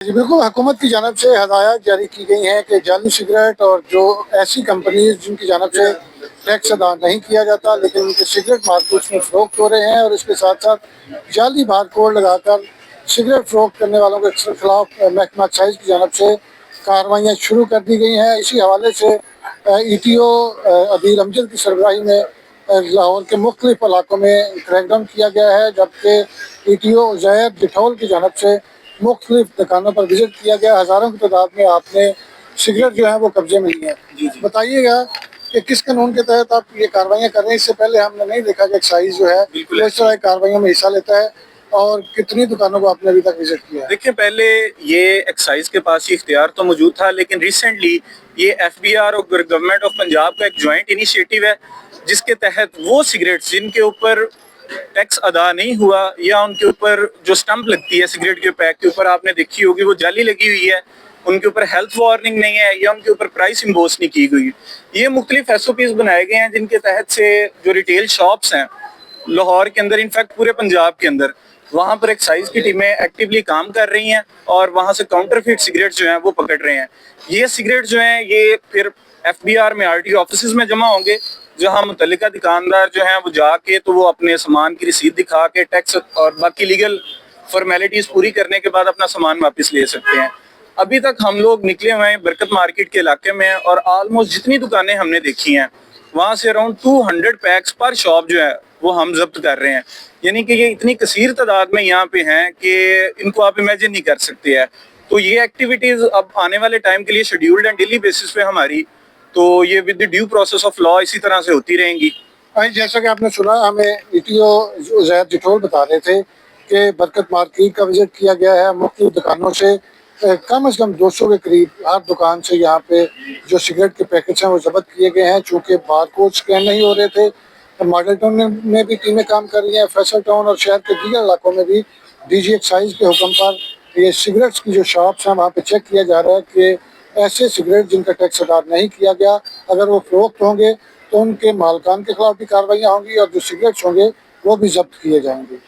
जी बिल्कुल, हुकूमत की जानब से हदायत जारी की गई हैं कि जाली सिगरेट और जो ऐसी कंपनीज जिनकी जानब से टैक्स अदा नहीं किया जाता लेकिन उनके सिगरेट मार्केट्स में फ़रोख्त हो रहे हैं, और इसके साथ साथ जाली बार कोड लगाकर सिगरेट फ़रोख्त करने वालों के खिलाफ महकमा एक्साइज की जानब से कार्रवाइयाँ शुरू कर दी गई हैं। इसी हवाले से ETO अदील अमजद की सरबराही में लाहौर के मुख्तलिफ इलाकों में क्रैकडाउन किया गया है, जबकि ETO उज़ैर जिठौल की जानब से मुख्तलिफ दुकानों पर विजिट किया गया। हज़ारों की तादाद में आपने सिगरेट जो है वो कब्जे में ली है। बताइएगा कि किस कानून के तहत आप ये कार्रवाइयाँ कर रहे हैं? इससे पहले हमने नहीं देखा कि एक्साइज जो है वो इस तरह की कार्रवाइयों में हिस्सा लेता है। और कितनी दुकानों को आपने अभी तक विजिट किया है? देखिए, पहले ये एक्साइज के पास ये इख्तियार तो मौजूद था, लेकिन रिसेंटली ये FBR और गवर्नमेंट ऑफ पंजाब का एक जॉइंट इनिशिएटिव है, जिसके तहत वो सिगरेट्स जिनके ऊपर टैक्स अदा नहीं हुआ या उनके ऊपर जो स्टंप लगती है सिगरेट के पैक के ऊपर, आपने देखी होगी वो जाली लगी हुई है, उनके ऊपर हेल्थ वार्निंग नहीं है या उनके ऊपर प्राइस इम्पोज नहीं की गई। ये मुख्तलिफ SOPs बनाए गए हैं, जिनके तहत से जो रिटेल शॉप्स हैं लाहौर के अंदर, इनफैक्ट पूरे पंजाब के अंदर, वहाँ पर एक्साइज की टीमें एक्टिवली काम कर रही हैं और वहाँ से काउंटरफिट सिगरेट जो हैं वो पकड़ रहे हैं। ये सिगरेट जो हैं ये फिर FBR में RTO ऑफिस में जमा होंगे, जहाँ मुतल्लिका दुकानदार जो हैं वो जाके तो वो अपने सामान की रसीद दिखा के टैक्स और बाकी लीगल फॉर्मेलिटीज़ पूरी करने के बाद अपना सामान वापस ले सकते हैं। अभी तक हम लोग निकले हुए हैं बरकत मार्केट के इलाके में, और ऑलमोस्ट जितनी दुकानें हमने देखी हैं वहाँ से अराउंड 200 पैक्स पर शॉप जो है वो हम जब्त कर रहे हैं। यानी कि ये इतनी कसीर तादाद में यहाँ पे हैं कि इनको आप इमेजिन नहीं कर सकते हैं। तो ये एक्टिविटीज़ अब आने वाले टाइम के लिए शेड्यूल्ड एंड डेली बेसिस पे हमारी, तो ये with the due process of law इसी तरह से होती रहेंगी। जैसा कि आपने सुना, हमें ETO उज़ैर जिठौल बता रहे थे कि बरकत मार्केट का विजिट किया गया है। मुख्तलिफ दुकानों से कम से कम 200 के करीब हर दुकान से यहाँ पे जो सिगरेट के पैकेट्स हैं वो जब्त किए गए हैं। चूँकि बारकोड स्कैन नहीं हो रहे थे, मॉडल टाउन में भी टीमें काम कर रही हैं, फैसल टाउन और शहर के दीगर इलाकों में भी DG एक्साइज के हुक्म पर ये सिगरेट्स की जो शॉप्स हैं वहाँ पे चेक किया जा रहा है कि ऐसे सिगरेट जिनका टैक्स अदा नहीं किया गया, अगर वो फरोख्त होंगे तो उनके मालकान के खिलाफ भी कार्रवाइयाँ होंगी और जो सिगरेट्स होंगे वो भी जब्त किए जाएंगे।